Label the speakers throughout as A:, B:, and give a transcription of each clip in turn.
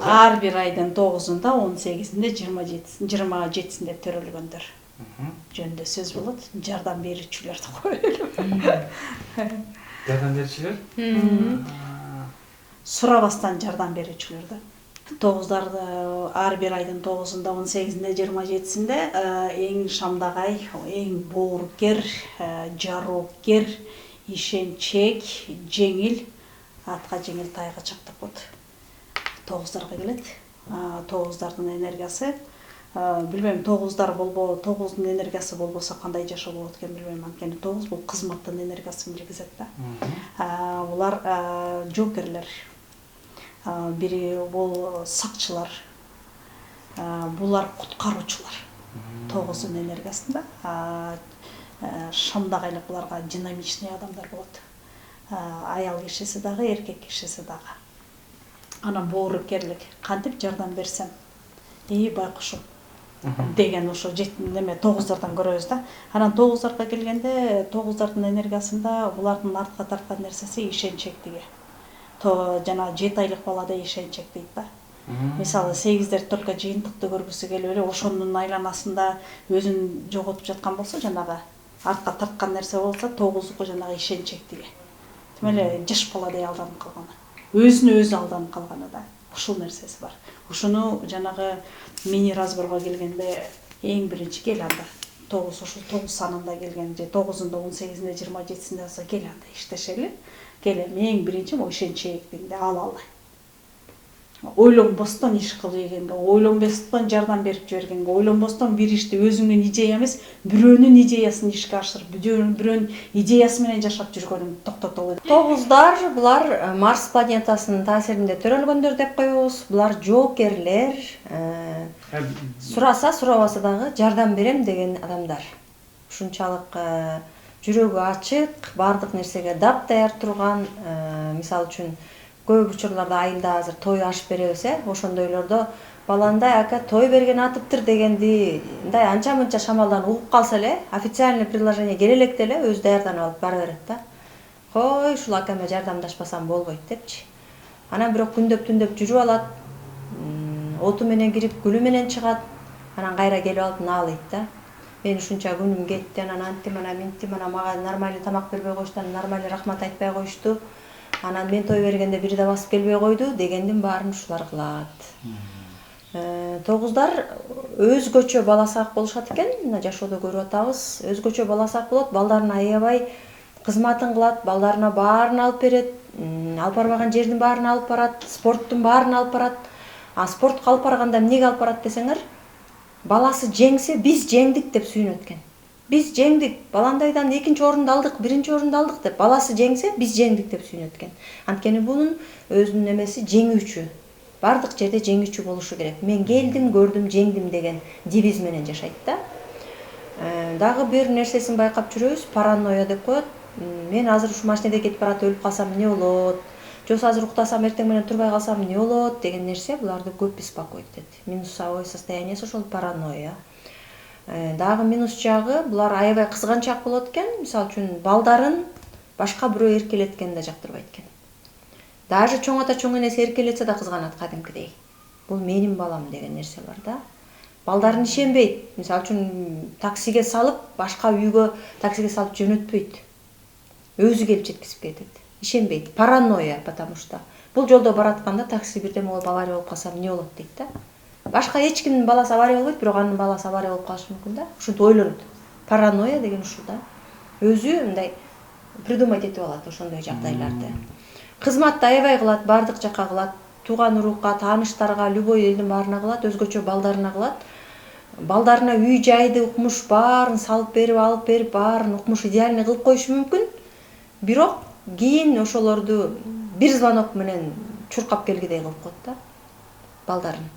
A: ар бир айдын 9-ында, 18-inde, 27-сinde төрөлгөндөр жөнүндө сөз болот. Жардам берүүчүлөрдү коелу.
B: Жардам берүүчүлөр?
A: Сурабастан жардам берүүчүлөрдү. 9-дарды ар бир айдын 9-ында, 18-inde, 27-сinde эң шамдагай, эң боорукер, жароокер, ишенчек, жеңил, атка жеңил тайга чак деп коет. 9-дарга келет. 9-дардын энергиясы, билбейм, 9-дар болбо, 9-дун энергиясы болбосо кандай жашоо болот экен билбейм. Анткени 9 бул кызматтын энергиясын билгизет да. Булар жоокерлер. Бири бул сакчылар. Булар куткаруучулар. 9-дун энергиясында. Шамдагайлык буларга динамичный адамдар болот. Аял кишиси дагы, эркек кишиси дагы. Анан боорукерлик, кантип жардам берсем, байкушум деген ошо неме 9-дардан көрөбүз да. Анан 9-дарга келгенде, 9-дардын энергиясында булардын артка тарткан нерсеси ишенчектиги. Жана 7 айлык балада ишенчек дейт да. Мисалы 8-дер только жыйынтыкты көргүсү келип эле ошонун айланасында өзүн жоготуп жаткан болсо, жанагы артка тарткан нерсе болсо, 9-ку жанагы ишенчектиги. Тим эле жаш баладай алданып калганы. Өзүнө өзү алданып калганы да. Ушул нерсеси бар. Ушуну жанагы мини разборго келгенде эң биринчи кел анда 9 ушул 9 санында келген, же 9-ында, 18-inde, 27-сinde болсо кел анда иштешели. Келем эң биринчи ишенчектигинде алалы. Ойлонбостон иш кылгенге, ойлонбостон жардам берип жибергенге, ойлонбостон бир ишти өзүңдүн идея эмес, бирөөнүн идеясын ишке ашырып, бирөөнүн идеясы менен жашап жүргөнүн токтотолу.
C: 9-дар булар Марс планетасынын таасиринде төрөлгөндөр деп коебуз. Булар жоокерлер, сураса сурабаса дагы жардам берем деген адамдар. Ушунчалык жүрөгү ачык, бардык нерсеге дап даяр турган, мисалы үчүн көп учурларда айылда азыр той ашып беребиз, ошондойлордо баландай ака той берген атыптыр дегенди мындай анча-мынча шамалдан угуп калса эле, официальный предложение келе электе эле өзү даярданып алып бара берет да. Кой, ушул акама жардамдашпасам болбойт депчи. Анан бирок күндөп-түндөп жүрүп алат, оту менен кирип, гүлү менен чыгат, анан кайра келип алып наалайт да. Мен ушунча күнүм кетти, анан антим, анан минтим, анан мага нормальный тамак бербей коюшту, нормальный рахмат айтпай коюшту. Анан мен той бергенде бири да басып келбей койду дегендин баарын ушулар кылат. 9-дар өзгөчө баласак болушат экен, мына жашоодо көрүп атабыз. Өзгөчө баласак болот, балдарына аябай кызматын кылат, балдарына баарын алып берет, алып барбаган жердин баарын алып барат, спорттун баарын алып барат. Спортко алып барганда эмнеге алып барат десеңер, баласы жеңсе, биз жеңдик деп сүйүнөт экен. Биз жеңдик, баландайдан 2-нчи орунду алдык, 1-нчи орунду алдык деп, баласы жеңсе, биз жеңдик деп сүйүнөт экен. Анткени бунун өзүнүн эмеси жеңүүчү. Бардык жерде жеңүүчү болушу керек. Мен келдим, көрдүм, жеңдим деген девиз менен жашайт да. Дагы бир нерсесин байкап жүрөбүз, паранойя деп коет. Мен азыр ушу машинеде кетип барат, өлүп калсам эмне болот? Жок азыр уктасам эртең менен турбай калсам эмне болот деген нерсе буларды көп беспокоит дейт. Минусовой состояниясы ошол паранойя. Дагы минус жагы, булар аябай кызганчаак болот экен. Мисалы үчүн балдарын башка бирөө эркелеткенди да жактырбайт экен. Даже чоң ата чоң энеси эркелетсе да кызганат кадимкидей. Бул менин балам деген нерсе бар да. Балдарын ишенбейт. Мисалы үчүн таксиге салып, башка үйгө таксиге салып жөнөтпөйт. Өзү келип жеткизип кетет. Ишенбейт. Паранойя, потому что бул жолдо баратканда такси бирдеме болуп авария болуп калса эмне болот дейт да. Башка эч кимдин баласы авария болбойт, бирок анын баласы авария болуп калышы мүмкүн да. Ушинтип ойлонот. Паранойя деген ушул да. Өзү мындай придумать этип алат ошондой жагдайларды. Кызматты аябай кылат, бардык жакка кылат, тууган урукка, тааныштарга, любой элдин баарына кылат, өзгөчө балдарына кылат. Балдарына үй жайды, укмуш баарын салып берип, алып берип, баарын укмуш идеальный кылып коюшу мүмкүн. Бирок кийин ошолорду бир звонок менен чуркап келгидей кылып коет да. Балдарын.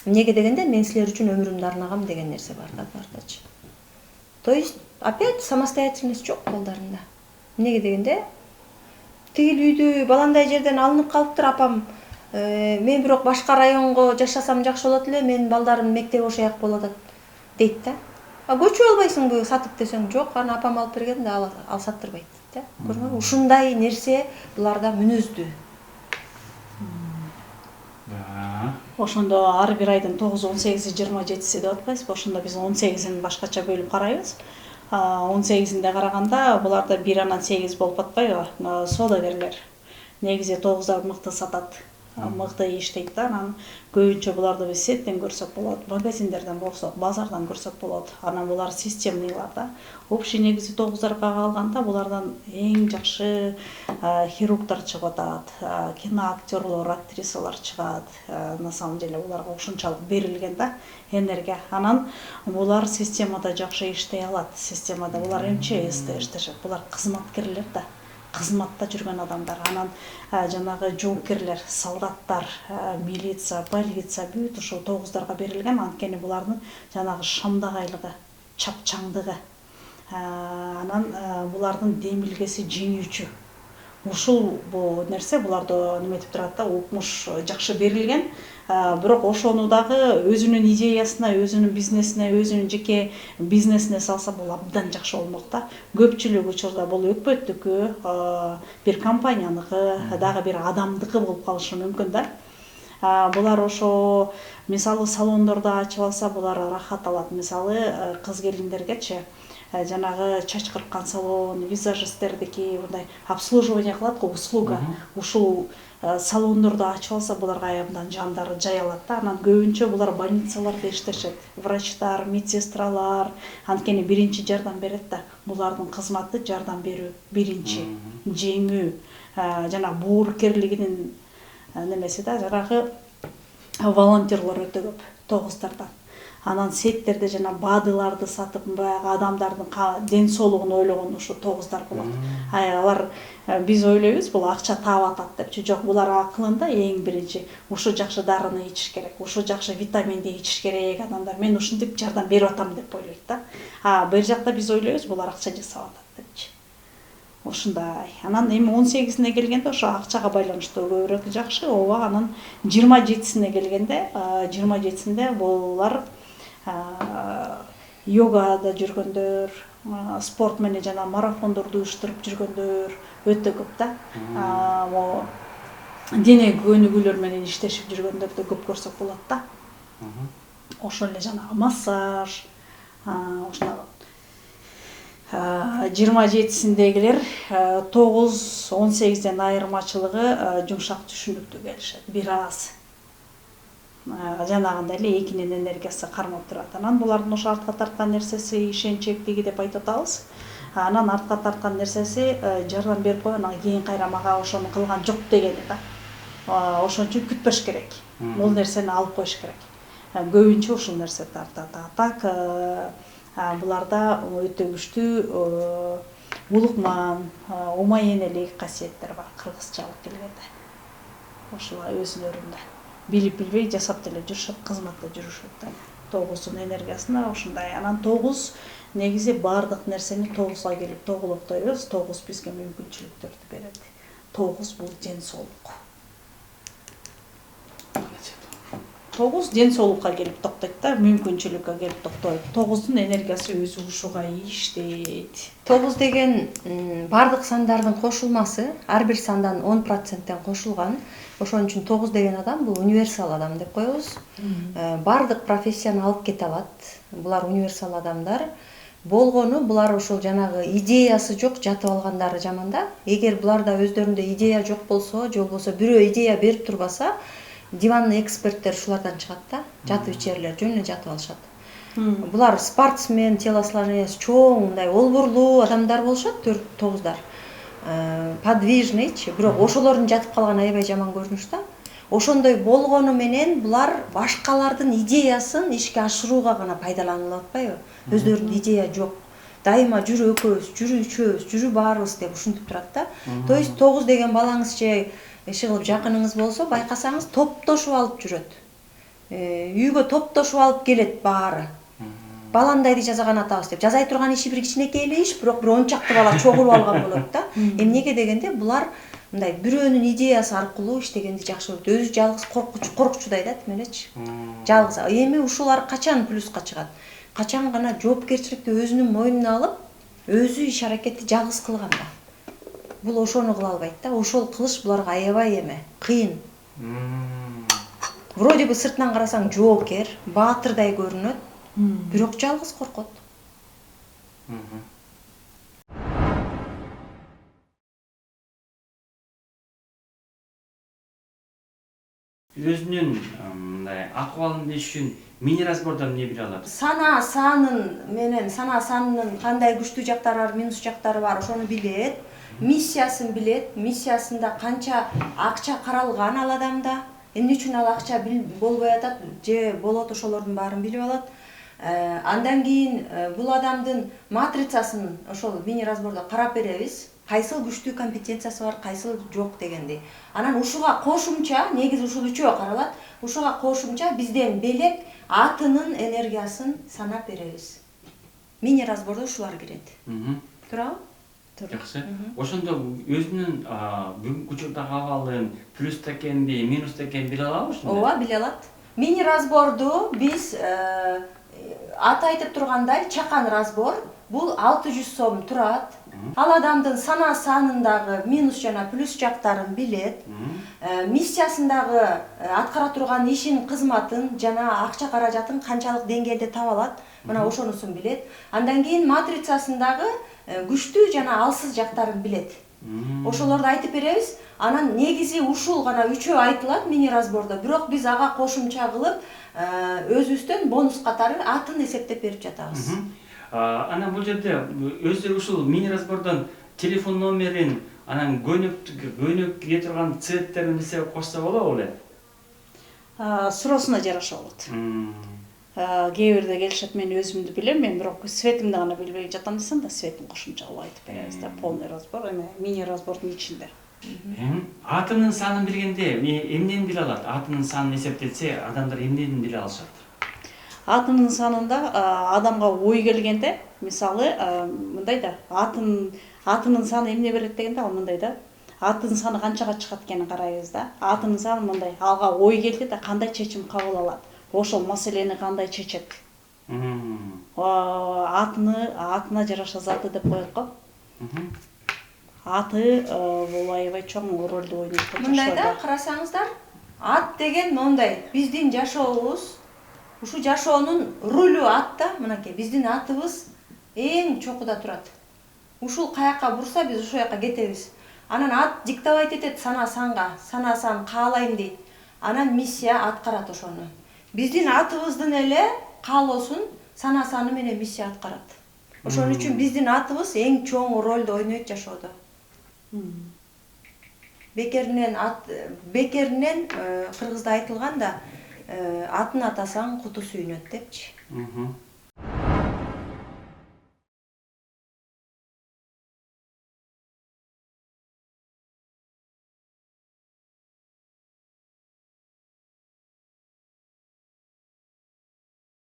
C: Эмнеге дегенде, мен силер үчүн өмүрүмдү арнагам деген нерсе бар да булардачы. То есть опять самостоятельность жок балдарында. Эмнеге дегенде, тигил үйдү баландай жерден алынып калыптыр апам. Мен бирок башка районго жашасам жакшы болот эле, менин балдарым мектеп ошояк болот дейт да. Көчүп албайсыңбы сатып десең, жок, аны апам алып берген да, ал саттырбайт дейт да. Көрдүңбү? Ушундай нерсе буларда мүнөздүү.
A: Ошондо ар бир айдын 9, 18, 27 деп атпайсызбы? Ошондо биз 18-ин башкача бөлүп карайбыз. 18-inde караганда буларда 1 анан 8 болуп атпайбы? Соодагерлер негизи 9дар мыкты сатат. Мыкты иштейт да. Анан көбүнчө буларды биз сеттен көрсөк болот, магазиндерден болсок, базардан көрсөк болот. Анан булар системныйлар да. Общий негизи 9дарга калганда булардан эң жакшы хирургдар чыгып атат, киноактерлор, актрисалар чыгат. На самом деле буларга ушунчалык берилген да энергия. Анан булар системада жакшы иштей алат. Системада булар эмче иштешет? Булар кызматкерлер да. Кызматта жүргөн адамдар. Анан жанагы жоопкерлер, солдаттар, милиция, полиция бүт ошол 9дарга берилген. Анткени булардын жанагы шамдагайлыгы, чапчаңдыгы. Анан булардын демилгеси жеңүүчү. Ушул бу нерсе буларда неметип турат да, укмуш жакшы берилген. Бирок ошону дагы өзүнүн идеясына, өзүнүн бизнесине, өзүнүн жеке бизнесине салса бул абдан жакшы болмок да. Көпчүлүк учурда бул өкпөттүкү, бир компанияныкы, дагы бир адамдыкы болуп калышы мүмкүн да. Булар ошо мисалы салондорду ачып алса, булар рахат алат. Мисалы кыз келиндергечи жанагы чач кырккан салон, визажисттердики мындай обслуживание кылат го, услуга. Ушул салондорду ачып алса, буларга аябынан жандары жаялат да. Анан көбүнчө булар больницаларда иштешет. Врачтар, медсестралар, анткени биринчи жардам берет да. Булардын кызматы жардам берүү, биринчи жеңүү, жана боорукерлигинин немеси да, жанагы волонтерлор өтө көп 9дардан. Анан сеттерде жана бадыларды сатып, баягы адамдардын ден соолугун ойлогон ушу 9дар болот. Алар биз ойлойбуз бул акча таап атат депчи. Жок, булар акылында эң биринчи ушу жакшы дарыны ичиш керек, ушу жакшы витаминди ичиш керек адамдар. Мен ушинтип жардам берип атам деп ойлойт да. Бер жакта биз ойлойбуз бул акча жасап атат депчи. Ушундай. Анан эми 18-ине келгенде ошо акчага байланыштуу көбүрөөк жакшы. Ооба, анан 27-сине келгенде, 27-синде булар йогада жүргөндөр, спорт менен жана марафондорду уюштуруп жүргөндөр өтө көп да. Дене көнүгүүлөр менен иштешип жүргөндөрдү көп көрсөк болот да. Ошол эле жанагы массаж, ошондо 27-синдегилер 9-18ден айырмачылыгы жумшак түшүнүктүү келишет. Бир аз жанагындай эле экинин энергиясы кармап турат. Анан булардын ошо артка тарткан нерсеси ишенчектиги деп айтып атабыз. Анан артка тарткан нерсеси жардам берип койгон, анан кийин кайра мага ошону кылган жок дегени да. Ошон үчүн күтпөш керек. Бул нерсени алып коюш керек. Көбүнчө ушул нерсе тартат. Так буларда өтө күчтүү улукман, умайенелик касиеттер бар кыргызчалык келгенде. Ошолар өзүлөрүндө билип билбей жасап деле жүрүшөт, кызматта жүрүшөт да. 9дун энергиясына ушундай. Анан 9 негизи бардык нерсени 9га келип тоголоктойбуз. 9 бизге мүмкүнчүлүктөрдү берет. 9 бул ден соолук. 9 ден соолукка келип токтойт да, мүмкүнчүлүккө келип токтойт. 9дун энергиясы өзү ушуга иштейт.
C: 9 деген бардык сандардын кошулмасы, ар бир сандан 10%тен кошулган. Ошон үчүн 9 деген адам бул универсал адам деп коебуз. Бардык профессияны алып кете алат. Булар универсал адамдар. Болгону булар ошол жанагы идеясы жок жатып алгандары жаман да. Эгер буларда өздөрүндө идея жок болсо, же болбосо бирөө идея берип турбаса, диванный эксперттер ушулардан чыгат да. Жатып ичерлер, жөн эле жатып алышат. Булар спортсмен, телосложениясы чоң, мындай олбурлуу адамдар болушат, 9дар. Подвижныйчы, бирок ошолордун жатып калганы аябай жаман көрүнүш да. Ошондой болгону менен булар башкалардын идеясын ишке ашырууга гана пайдаланылып атпайбы? Өздөрүнүн идея жок. Дайыма жүрү экөөбүз, жүрү үчөөбүз, жүрү баарыбыз деп ушинтип турат да. То есть 9 деген балаңыз же иши кылып жакыныңыз болсо, байкасаңыз топтошуп алып жүрөт. Үйгө топтошуп алып келет баары. Баландайды жасаган атабыз деп. Жазай турган иши бир кичинекей эле иш, бирок бир 10 чакты бала чогулуп алган болот да. Эмнеге дегенде булар мындай бирөөнүн идеясы аркылуу иштегенди жакшы көрөт. Өзү жалгыз коркучудай да тим элечи. Жалгыз. Эми ушулар качан плюска чыгат? Качан гана жоопкерчиликти өзүнүн мойнуна алып, өзү иш аракетти жалгыз кылганда. Бул ошону кыла албайт да. Ошол кылыш буларга аябай эме, кыйын. вроде бы сыртынан карасаң жоокер, баатырдай көрүнөт, бирок жалгыз коркот.
B: Өзүнүн мындай акыбалын билиш үчүн мини разбордон эмне биле алат?
C: Сана санынын кандай күчтүү жактары бар, минус жактары бар, ошону билет. Миссиясын билет. Миссиясында канча акча каралган ал адамда, эмне үчүн ал акча болбой атат же болот, ошолордун баарын билип алат. Андан кийин бул адамдын матрицасын ошол мини разбордо карап беребиз. Кайсыл күчтүү компетенциясы бар, кайсыл жок дегенди. Анан ушуга кошумча, негизи ушул үчөө каралат. Ушуга кошумча бизден белек атынын энергиясын санап беребиз. Мини разбордо ушулар кирет. Туурабы?
B: Жакшы. Ошондо өзүнүн бүгүнкү учурдагы абалын плюс экенди, минус экенин биле алабы ушунда?
C: Ооба, биле алат. Мини разборду биз аты айтып тургандай чакан разбор бул 600 сом турат. Ал адамдын сана санындагы минус жана плюс жактарын билет. Миссиясындагы аткара турган ишин, кызматын жана акча каражатын канчалык деңгээлде таба алат. Мына ошонусун билет. Андан кийин матрицасындагы күчтүү жана алсыз жактарын билет. Ошолорду айтып беребиз. Анан негизи ушул гана үчөө айтылат мини разбордо. Бирок биз ага кошумча кылып өзүбүздөн бонус катары атын эсептеп берип жатабыз.
B: Анан бул жерде өздөрү ушул мини разбордон телефон номерин, анан көнүк кие турган цветтерин билсе кошсо болобу эле?
A: Суроосуна жараша болот. Кээ бирде келишет, мен өзүмдү билем, мен бирок светимди гана билбей жатам десем да, светин кошумча кылып айтып беребиз да, полный разбор, эме мини разбордун ичинде.
B: Атынын санын билгенде эмнени биле алат? Атынын санын эсептелсе, адамдар эмнени биле алышат?
A: Атынын санында адамга ой келгенде, мисалы, мындай да, атынын саны эмне берет дегенде, ал мындай да, атынын саны канчага чыгат экенин карайбыз да. Атынын саны мындай, алга ой келди да, кандай чечим кабыл алат? Ошол маселени кандай чечет? Атына жараша заты деп коет го. Аты бул аябай чоң ролду ойнойт.
C: Мындай да, карасаңыздар, ат деген мондай, биздин жашообуз, ушу жашоонун рулю атта, мынакей, биздин атыбыз эң чокуда турат. Ушул каяка бурса, биз ошол жака кетебиз. Анан ат диктовать этет сана санга, сана сан каалайм дейт. Анан миссия аткарат ошону. Биздин атыбыздын эле каалоосун сана саны менен миссия аткарат. Ошон үчүн биздин атыбыз эң чоң ролду ойнойт жашоодо. Бекеринен кыргызда айтылган да, атын атасаң куту сүйүнөт депчи.